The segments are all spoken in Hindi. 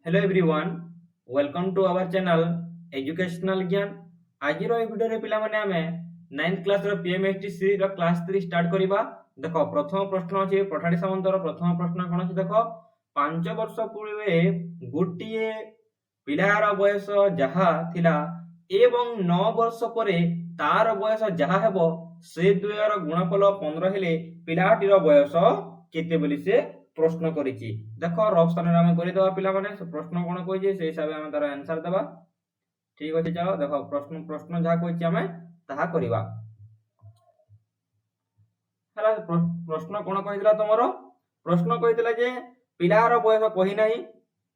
Hello everyone, welcome to our channel Educational ज्ञान। आज भिडियो रे पिला माने आमे 9th क्लास रो पीएमएसटी सीरीज रो क्लास 3 स्टार्ट करिबा। देखो प्रथम प्रश्न अछि पठाडी सामंतर प्रथम प्रश्न कोन अछि देखो 5 वर्ष पूर्वे गोटिए पिलार बयस जहा थिला एवं 9 वर्ष परे तार बयस जहा हेबो से दुयर गुणफल 15 हेले पिलाटीर बयस केते बोली से प्रश्न करिछि। देखो रफ स्थान रे हम करि देबा पिला माने से प्रश्न कोन कहै से हिसाब हम तार आंसर देबा। ठीक अछि, चलो देखो प्रश्न प्रश्न जहा कहै हम ताहा करिबा। हला प्रश्न कोन कहितला तमरो प्रश्न कहितला जे पिलार बयस कहि नाही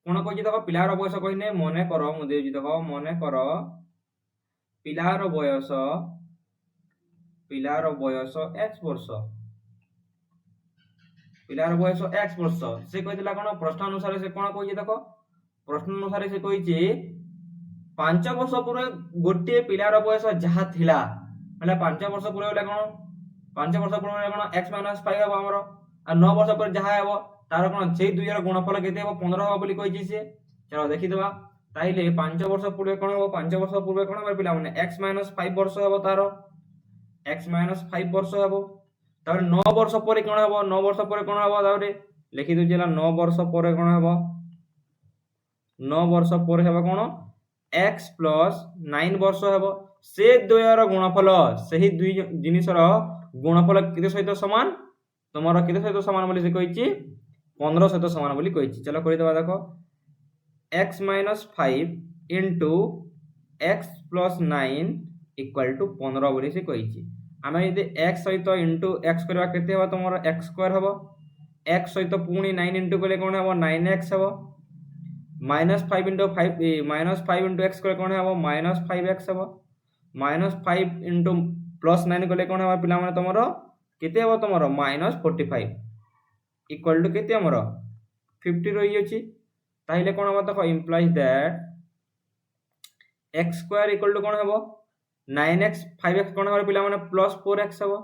कोन कहि देखो पिलार बयस कहि नै मने करो मु देउछि देखो मने करो पिलार बयस x वर्ष पिलार बयस x वर्ष से कहितला कोन प्रश्न अनुसार से कोन कहि देखो प्रश्न अनुसार से कहिछि 5 वर्ष पूर्वे गोटे पिलार बयस जहा थिला मतलब 5 वर्ष पूर्वे बोले कोन 5 वर्ष पूर्वे कोन x - 5 हबो हमरो आ 9 वर्ष पर जहा हबो तार कोन से दुई र गुणफल केते हबो 15 हबो बोली कहिछि से। चलो देखि देबा ताइले 5 वर्ष पूर्वे कोन हबो 5 वर्ष पूर्वे कोन हबो पिला माने x - 5 वर्ष हबो तारो x - 5 वर्ष हबो। तापर 9 वर्ष पर कोन हबो 9 वर्ष पर कोन हबो तापर लिखि दोजिला 9 वर्ष पर कोन हबो 9 वर्ष पर हेबो कोन x plus 9 वर्ष हेबो से द्वयर गुणफल सही दुई जिनिसर गुणफल केते सहित समान तमरो केते सहित समान बोली से कहिछि 15 सहित समान बोली कहिछि। चलो करि देबा देखो x - 5 into x plus 9 equal to 15 बोली से कहिछि। आमे यदि x सहित into x करबा केते हेबा तमरो x स्क्वायर हेबो x सहित पुणी 9 into कले कोन हेबो 9x हेबो -5 into 5 -5 into x कले कोन हेबो -5x हेबो -5 into +9 कले कोन हेबा पिला माने तमरो केते हेबो तमरो -45 इक्वल टू केते हमरो 50 रहि अछि। ताहिले कोन हेबो देखो implies that x square equal to कोन हेबो 9x 5x कोन हेबो पिला माने +4x हेबो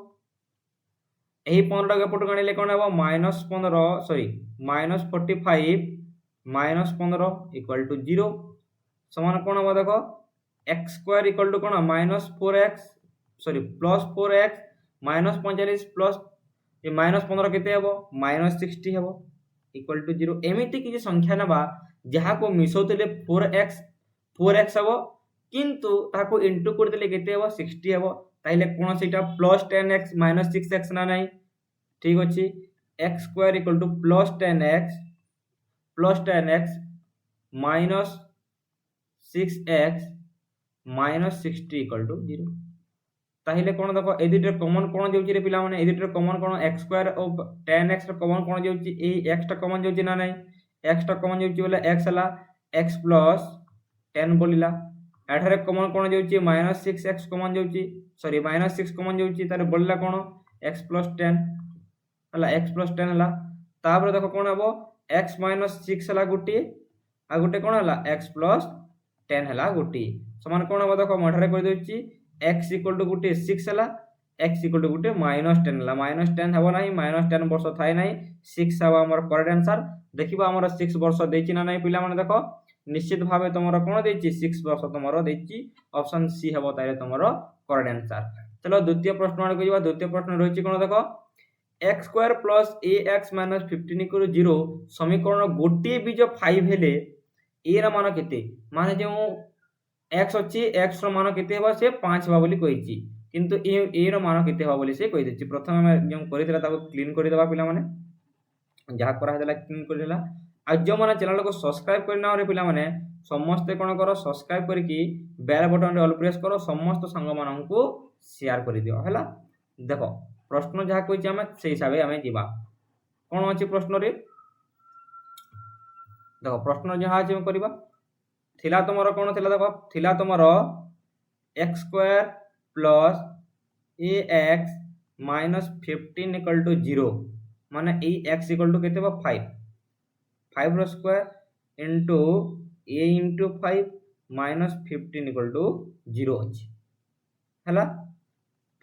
एही 15 के पटो गणिले कोन हेबो -15 सॉरी -45 -15 इक्वल टू 0 समान कोन हेबो देखो x स्क्वायर इक्वल टू कोन -4x सॉरी +4x -45 प्लस ये -15 केते हेबो -60 हेबो इक्वल टू 0 एमिति कि संख्या नबा जहा को मिसौतले 4x हेबो किंतु ताको इनटू कर देले केते हेबो 60 हेबो ताइले कोन सेटा +10x -6x ना नाही ठीक अछि x square equal to +10x minus 6x minus 60 equal to 0 ताहिले कोन देखो एदिटर कॉमन कोन जेउची रे पिला माने एदिटर कॉमन कोन x स्क्वायर और 10x रे कॉमन कोन जेउची ए x टा कॉमन जेउची ना नाही x टा कॉमन जेउची बोले x हला x plus 10 बोलिला एठारे कॉमन कोन जेउची -6x कॉमन जेउची सॉरी -6 कॉमन जेउची तारे बोलिला कोन x plus 10 हला x plus 10 हला तापर देखो कोन हबो x minus 6 हला गुटी आ गुटे कोन हला x plus 10 हला गुटी समान कोन हबो देखो मठारे कर देउची x equal to गुटे 6 हला x equal to गुटे -10 हला -10 हबो नाही -10 वर्ष थाई नाही 6 हबो हमर करेक्ट आंसर देखिबा हमर 6 वर्ष देछि ना नाही पिला माने देखो निश्चित भाबे तमरो कोन देछि 6 वर्ष तमरो देछि ऑप्शन सी हबो तारे तमरो करेक्ट आंसर। चलो द्वितीय प्रश्न आड़ कहिबा द्वितीय प्रश्न रहिछि कोन देखो x square plus ax minus 15 equal 0 समीकरण गोटे बीज 5 हेले a रा मान केते माने जे x अछि x रो मान केते हेबा से 5 हेबा बोली कहिछि किंतु a रो मान केते हेबा बोली से कहि देछि। प्रथम हम जो करितला ताको क्लीन करि देबा पिला माने जहा करा देला क्लीन करि देला आ जो माने चैनल को सब्सक्राइब करना रे पिला माने समस्त कोन करो सब्सक्राइब करके बेल बटन रे ऑल प्रेस करो समस्त संग मानन को शेयर करि दियो हैला। देखो प्रश्न जहा कहि हम से हिसाबे हम जीवा कोन अछि प्रश्न रे देखो प्रश्न जहा अछि हम करबा थिला तमरो कोन थिला देखो थिला तमरो x square plus ax minus 15 equal to 0 माने ए x equal to केते बा 5 रो square into a into 5 minus 15 equal to 0 अछि हैला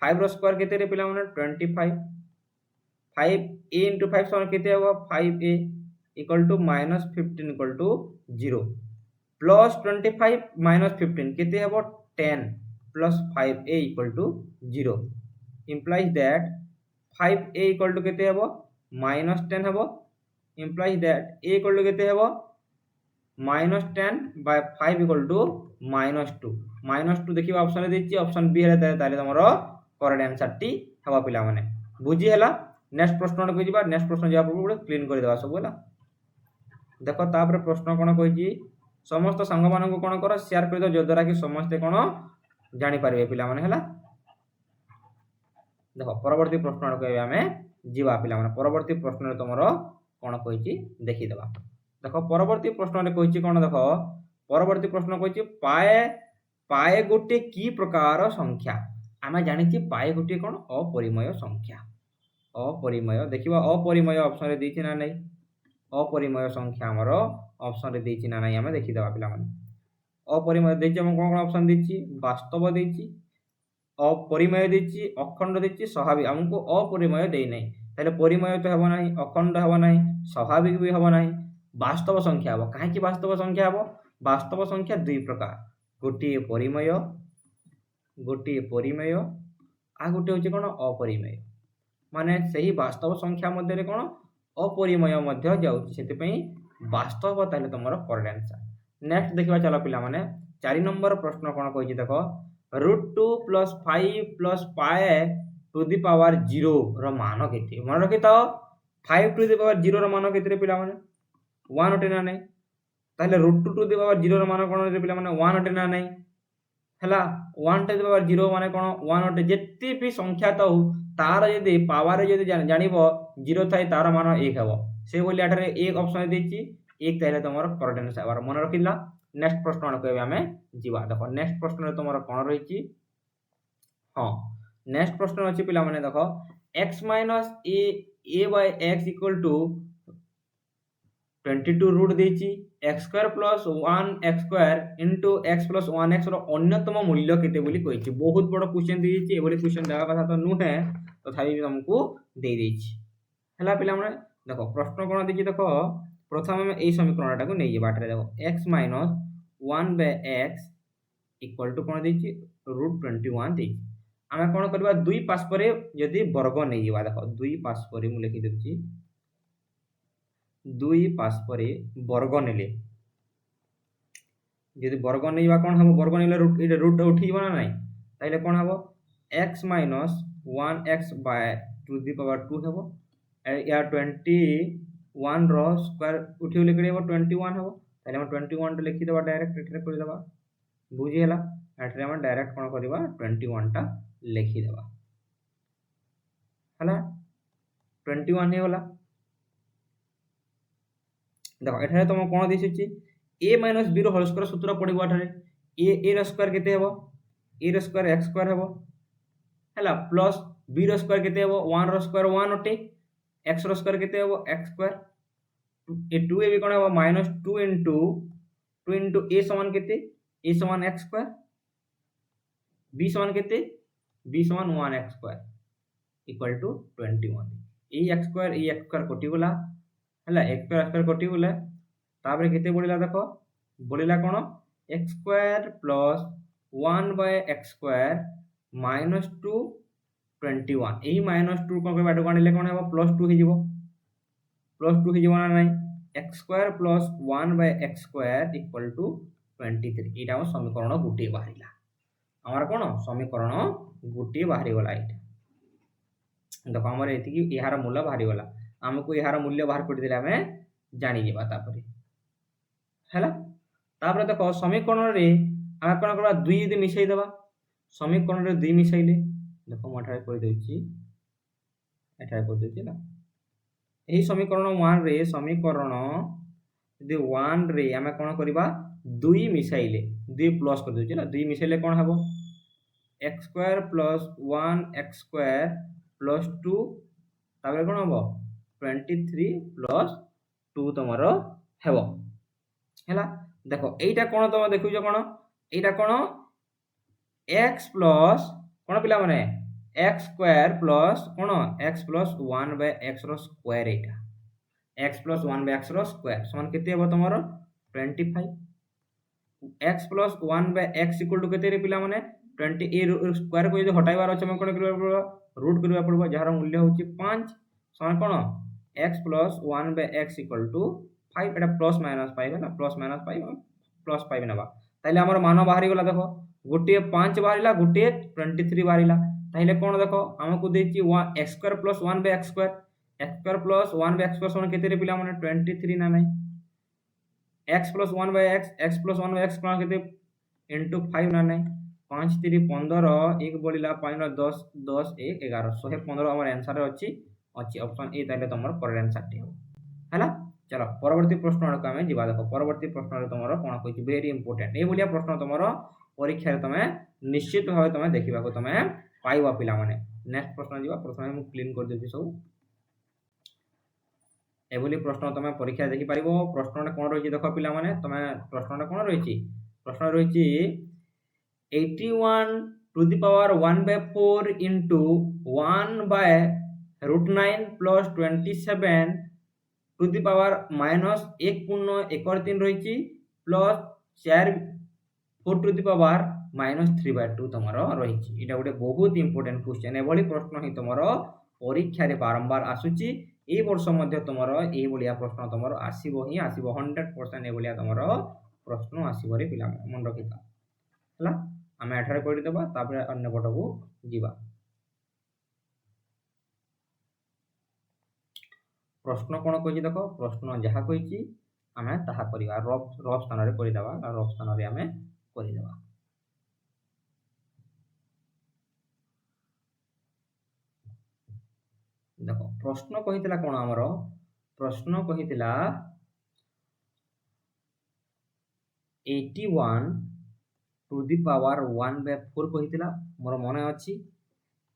5 रो स्क्वायर केते रे पिला माने 25 5 a into 5 समान केते होबा 5a equal to -15 equal to 0 plus 25 -15 केते हेबो 10 plus 5a equal to 0 implies that 5a equal to केते हेबो -10 हेबो implies that a equal to केते हेबो -10 by 5 इक्वल टू -2 -2 देखिबा ऑप्शन रे देछि ऑप्शन बी हेले ताले तमरो करेक्ट आंसर टी हेबा पिला माने बुझी हैला नेक्स्ट प्रश्न को जिबा नेक्स्ट प्रश्न जा पूर्व क्लीन कर देबा सब हैला देखो तापर प्रश्न कोन कहि समस्त संग मान को कोन करो शेयर कर दो जो द्वारा कि समस्त कोन जानि पारिबे पिला माने हैला देखो परवर्ती प्रश्न को हमें जीवा पिला माने परवर्ती प्रश्न रे तमरो कोन कहि देखि देबा देखो परवर्ती प्रश्न रे कहि कोन देखो परवर्ती प्रश्न कहि पाए पाए गोटे की प्रकार संख्या आमे जानि छी पाए गोटे कोन अपरिमेय संख्या अपरिमेय देखिबा अपरिमेय ऑप्शन रे देछि ना नै अपरिमेय संख्या हमरो ऑप्शन रे देछि ना नै हमें देखि देबा पिला माने अपरिमेय देछि हम कोन कोन ऑप्शन देछि वास्तव देछि अपरिमेय देछि अखंड देछि स्वाभाविक हमको अपरिमेय देइ नै ताले परिमेय तो हेबो नाही अखंड हेबो नाही स्वाभाविक भी हेबो नाही वास्तव संख्या हेबो काहे कि वास्तव संख्या हेबो वास्तव संख्या दुई प्रकार गोटे परिमेय आ गोटे होछि कोन अपरिमेय माने सही वास्तव संख्या मध्य रे कोन अपरिमेय मध्य जाउछि सेति पई वास्तव ताले तमरो करेक्ट आंसर नेक्स्ट देखिबा चलो पिला माने 4 नंबर प्रश्न कोन कहि देखो √2 + 5 + पाए टू द पावर 0 रो मान केते मन रखितो 5 टू द पावर 0 रो मान केते रे पिला माने 1 होटे ना नै ताले √2 टू द पावर 0 रो मान कोन रे पिला माने 1 होटे ना नै हला 1 टू द पावर 0 माने कोन 1 होटे जेत्ती भी संख्या तो तार यदि पावर यदि जानिबो 0 थाई तार मान 1 हेबो से बोली आठरे एक ऑप्शन देछि एक ताले तमरो करेक्ट आंसर मन रखिला नेक्स्ट प्रश्न कहबे हमें जीवा देखो नेक्स्ट प्रश्न रे तमरो कोन रहिछि हां नेक्स्ट प्रश्न अछि पिला माने देखो x - a by x equal to 22 root देछि x² + 1x² into x + 1x रो अन्यतम मूल्य केते बोली कहिछि बहुत बड़ क्वेश्चन देछि ए बोली क्वेश्चन देबा कथा तो नुहे तथापि हमको दे देछि हला पिला माने देखो प्रश्न कोन देछि देखो प्रथम हम ए समीकरणटा को नै जे बाटरे देखो x - 1 by x equal to कोन देछि √21 देछि आमे कोन करबा दुई पास परे यदि वर्ग नै जेबा देखो दुई पास परे मु लिखि देछि दुई पास परे वर्ग नेले यदि वर्ग नैबा कोन हबो वर्ग नेले रूट उठी जबा ना नै ताइले कोन हबो x - 1x by to the power 2 हबो या 21 रो स्क्वायर उठी लिखि देबो 21 हबो ताइले हम 21 टा लिखि देबा डायरेक्ट एठरे कर देबा बुझी हला एठरे हम डायरेक्ट कोन करबा 21 टा लिखि देबा हला 21 हे होला देखो एठरे तुम कोन दिसछि a - b रो होल स्क्वायर सूत्र पडिबो एठरे a रो स्क्वायर केते हेबो a रो स्क्वायर x² हेबो हला प्लस b रो स्क्वायर केते हेबो 1 रो स्क्वायर 1 ओटे x रो स्क्वायर केते हेबो x² ए 2a भी कोन हेबो -2 into a समान केते a समान x² b समान केते b समान 1x² equal to 21 A x² कटि गला हला x² कटि गला तापर केते बोलिला देखो बोलिला कोन x² + 1 by x² - 2 21 एही -2 कोन के बाटो काढले कोन हेबो +2 हे जिवो +2 हे जिवो ना नै x² + 1 by x² equal to 23 एटा हम समीकरण गुटे बाहरिला हमर कोन समीकरण गुटे बाहरी गला एटा देखो हमर एति कि इहार मूल्य बाहरी गला हमको इहार मूल्य बाहर कर दिले हमें जानि जेबा तापरे हैला तापर देखो समीकरण रे हम कोन करबा 2 यदि मिसै देबा समीकरण रे 2 मिसैले देखो म एठारे कर देछि एठारे कर देछि ना एही समीकरण 1 रे समीकरण यदि 1 रे हम कोन करबा 2 मिसैले 2 प्लस कर देछि ना 2 मिसैले कोन हबो x² + 1x² + 2 तापर कोन हबो 23 + 2 तमरो हेबो हैला देखो एटा कोन तम देखुजो कोन एटा कोन x प्लस कोन पिला माने x² प्लस कोन x + 1 by x रो स्क्वायर एटा x प्लस 1/x रो स्क्वायर समान केते हेबो तमरो 25 x plus 1/x equal to केते रे पिला माने 20 ए स्क्वायर को यदि हटाइबार अछि हम कोन करबा पड़बो रूट करबा पड़बो जहार मूल्य होची 5 समान कोन x plus 1/x equal to 5 एटा प्लस माइनस 5 है ना प्लस माइनस 5 प्लस 5 नबा ताइले हमर मान बाहरी गला देखो गोटे 5 बाहरिला गोटे 23 बाहरिला ताइले कोन देखो हमकु देची x square plus 1/x square x square plus 1/x square समान केते रे पिला माने 23 ना नहीं x plus 1/x x plus 1/x कोन केते इनटू 5 ना नहीं 5 3 15 1 बोलिला 5 ना 10 10 1 11 115 हमर आंसर अछि अछि ऑप्शन ए ताइले तमर करेक्ट आंसर टी हो हैला चलो परवर्ती प्रश्न को हमें जीवा देखो परवर्ती प्रश्न रे तमरो कोन कहछि वेरी इंपोर्टेंट ए बोलिया प्रश्न तमरो परीक्षा रे तमे निश्चित भाबे तमे देखिबा को तमे पाइबा पिला माने नेक्स्ट प्रश्न जीवा प्रश्न हम क्लीन कर देछि सब एभली प्रश्न तमे परीक्षा देखि पारिबो प्रश्न कोन रहिछि देखो पिला माने तमे प्रश्न कोन रहिछि प्रश्न रहिछि 81 to the power 1/4 into 1/√9 plus 27 to the power minus 1.13 रहिछि plus 4 4 to the power minus 3/2 तमरो रहिछि एटा गोटे बहुत इंपोर्टेंट क्वेश्चन एभली प्रश्न ही तमरो परीक्षा रे बारंबार आसुछि ए वर्ष मध्य तमरो ए बलिया प्रश्न तमरो आसीबो ही आसीबो 100% ए बलिया तमरो प्रश्न आसीबो रे पिला मन रखिता हला आमे एठारे कोइ देबा तापर अन्य पटको जीवा प्रश्न कोन कहि देखो प्रश्न जहा कहिछि आमे ताहा करिवा रफ स्थान रे करि देबा रफ स्थान रे आमे करि देबा देखो प्रश्न कहितला कोन हमरो प्रश्न कहितला 81 टू द पावर 1/4 कहितला मोर मने अछि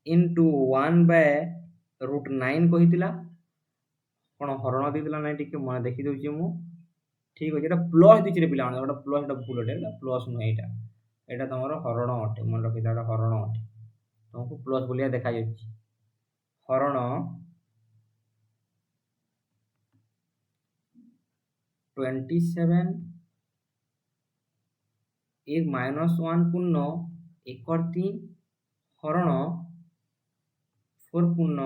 इनटू 1/√9 कहितला कोन हरण दितला नै टिके मने देखि दउछि मु ठीक अछि एटा प्लस दिछि रे पिला माने एटा प्लस एटा भूल एटा प्लस न एटा एटा तमरो हरण अटे मन रखि एटा हरण अटे तुमको प्लस बोलिया देखा जाछि हरण 27 एक माइनस 1 पूर्ण 1/3 हरण 4 पूर्ण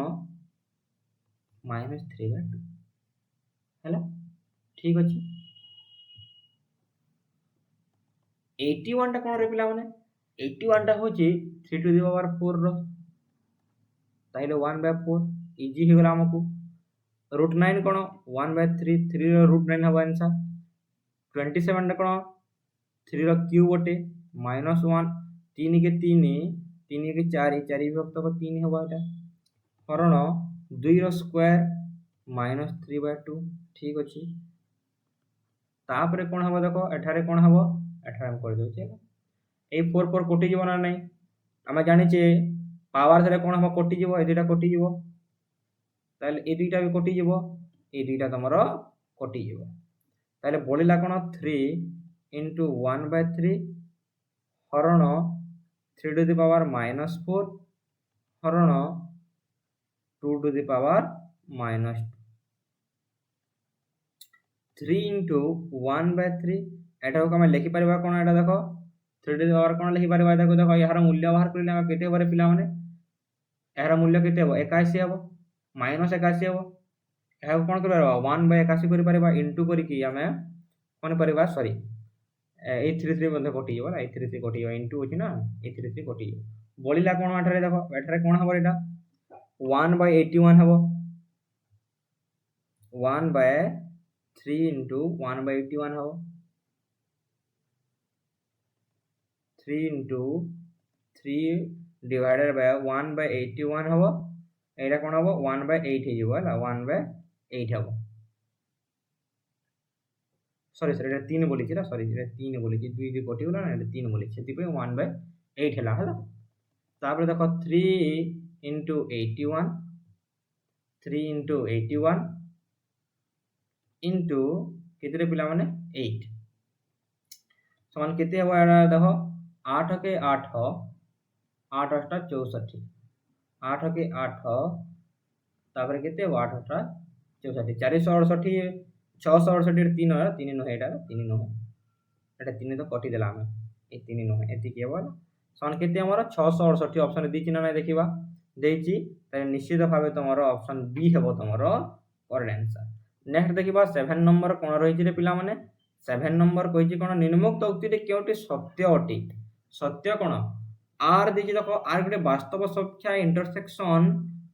माइनस 3/2 हैला ठीक अछि 81 टा कोन रे पिला माने 81 टा होची 3 टू द पावर 4 रो ताइले 1/4 इजी हे गला हमकु √9 कोन 1/3 3 रो √9 हबा आंसर 27 टा कोन 3 रो क्यूब बटे -1 3 के 3 3 के 4 4 विभक्त को 3 हबा एटा हरण 2 रो स्क्वायर -3/2 ठीक अछि तापरे कोन हबो देखो एठारे कोन हबो एठारे हम कर दउ छै ए 4 4 कोटि जीवो ना नहीं हम जानि छे पावर से कोन हबो कोटि जीवो ए दुटा कोटि जीवो ताले ए दुटा भी कोटि जीवो ए दुटा तमरो कोटि जीवो ताले बोलिला कोन 3 into 1/3 हरण 3 to the power -4 हरण 2 to the power -2 3 into 1/3 एटा को हम लिखि परबा कोन एटा देखो 3 to the power कोन लिखि परबा देखो देखो यार मूल्य बाहर करले हम केते बारे पिला माने यार मूल्य केते हो 81 हबो -81 हबो एहा कोन करबा 1/81 करि परबा इनटू करि कि हमें कोन परबा सॉरी ए 33 मध्ये कोटि जीवो ना ए 33 कोटि जीवो इनटू अछि ना ए 33 कोटि जीवो बोलिला कोन एठारे देखो एठारे कोन हबो एटा 1/81 हबो 1/3 into 1/81 हबो 3 into 3 divided by 1/81 हबो एटा कोन हबो 1/8 हे जीवो हला 1/8 हबो सॉरी सर एटा 3 बोली छिरा सॉरी एटा 3 बोली छि 2 कोटि होला ना एटा 3 बोली छि तिपे 1/8 हला हला तापर देखो 3 into 81 3 into 81 into केते पिला माने 8 समान केते हबो एटा देखो 8 के 8 8 8 64 8 के 8 तापर केते हबो 8 8 64 468 668 3 3 नुहे एटा 3 नुहे एटा 3 तो कटि देला हम ए 3 नुहे एति के बोल सन केते हमर 668 ऑप्शन दी चिन्ह नै देखिबा देछि त निश्चित भाबे तमरो ऑप्शन बी हेबो तमरो करेक्ट आंसर। नेक्स्ट देखिबा 7 नंबर कोन रहि रे पिला माने 7 नंबर कहिछि कोन निम्नोक्त उक्ति रे केउटी सत्य अटि सत्य कोन आर देछि देखो आर गोटे वास्तव संख्या इंटरसेक्शन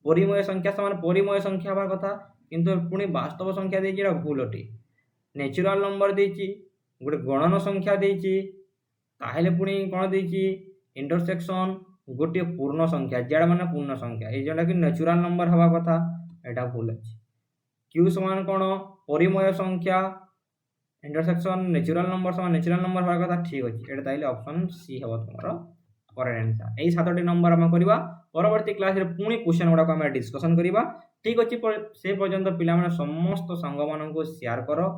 परिमय संख्या समान परिमय संख्या हवा कथा किंतु पुणी वास्तव संख्या देछि एटा भूल अटि नेचुरल नंबर देछि गोटे गणन संख्या देछि ताहेले पुणी कोन देछि इंटरसेक्शन गोटे पूर्ण संख्या जेड माने पूर्ण संख्या ए जेटा कि नेचुरल नंबर हवा कथा एटा भूल अछि क्यू समान कोन परिमय संख्या इंटरसेक्शन नेचुरल नंबर समान नेचुरल नंबर हवा कथा ठीक अछि एटा ताइले ऑप्शन सी हेबो तमरो करेक्ट आंसर। एई 7टी नंबर हम करिबा परवर्ती क्लास रे पुणी क्वेश्चन गुडा को हम डिस्कशन करिबा ठीक अछि से पर्यंत पिला माने समस्त संग मानन को शेयर करो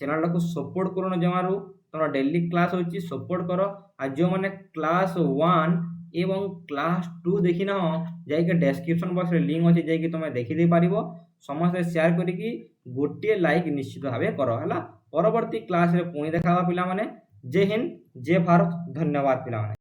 चैनल को सपोर्ट करो जमारू तोरा डेली क्लास होची सपोर्ट करो आ जो माने क्लास 1 एवं क्लास 2 देखि न जाई के डिस्क्रिप्शन बॉक्स रे लिंक अछि जाई कि तुमे देखि दे पारिबो समस्त शेयर करी कि गोटे लाइक निश्चित भाबे करो हला परवर्ती क्लास रे पुणी देखावा पिला माने जय हिंद जय भारत धन्यवाद पिला माने।